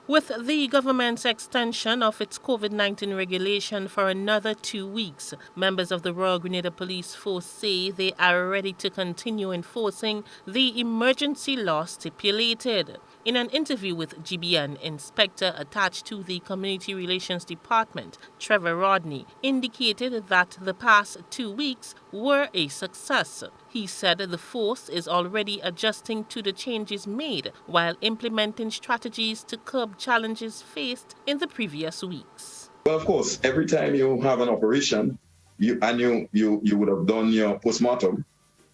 With the government's extension of its COVID-19 regulation for another 2 weeks, members of the Royal Grenada Police Force say they are ready to continue enforcing the emergency law stipulated. In an interview with GBN, Inspector attached to the Community Relations Department, Trevor Rodney, indicated that the past 2 weeks were a success. He said the force is already adjusting to the changes made while implementing strategies to curb challenges faced in the previous weeks. Well, of course, every time you have an operation, you would have done your postmortem,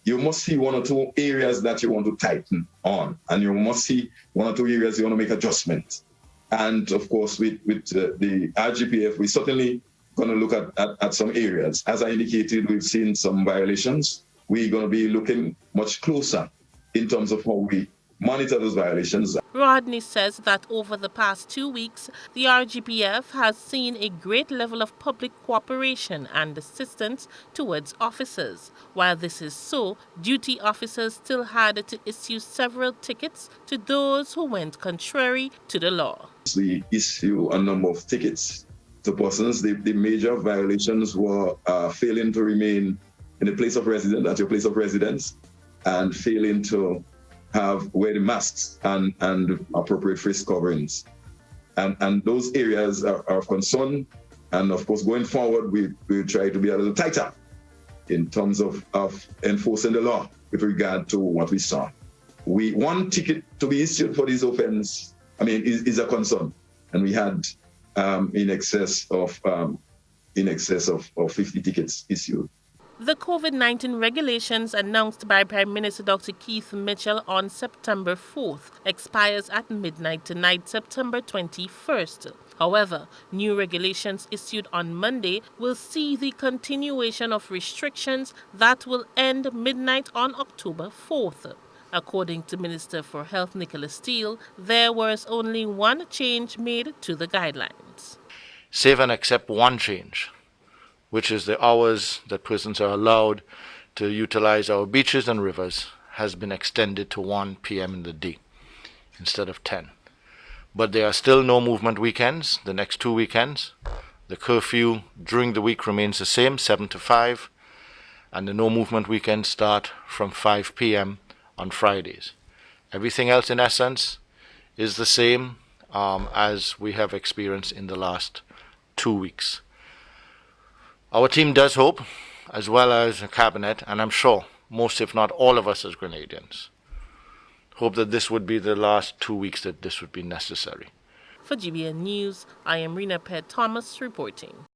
you must see one or two areas that you want to tighten on, and you must see one or two areas you want to make adjustments. And of course, with the RGPF, we're certainly going to look at some areas. As I indicated, we've seen some violations. We're going to be looking much closer in terms of how we monitor those violations. Rodney says that over the past 2 weeks, the RGPF has seen a great level of public cooperation and assistance towards officers. While this is so, duty officers still had to issue several tickets to those who went contrary to the law. We issue a number of tickets to persons. The major violations were failing to remain in the place of residence, at your place of residence, and failing to wear the masks and appropriate face coverings. And those areas are of concern. And of course, going forward, we try to be a little tighter in terms of enforcing the law with regard to what we saw. One ticket to be issued for this offense, is a concern. And we had in excess of 50 tickets issued. The COVID-19 regulations announced by Prime Minister Dr. Keith Mitchell on September 4th expires at midnight tonight, September 21st. However, new regulations issued on Monday will see the continuation of restrictions that will end midnight on October 4th. According to Minister for Health Nicola Steele, there was only one change made to the guidelines. Save and accept one change, which is the hours that persons are allowed to utilize our beaches and rivers, has been extended to 1 p.m. in the day instead of 10. But there are still no movement weekends, the next 2 weekends. The curfew during the week remains the same, 7 to 5, and the no movement weekends start from 5 p.m. on Fridays. Everything else, in essence, is the same as we have experienced in the last 2 weeks. Our team does hope, as well as the Cabinet, and I'm sure most, if not all of us as Grenadians, hope that this would be the last 2 weeks that this would be necessary. For GBN News, I am Rena Pett Thomas reporting.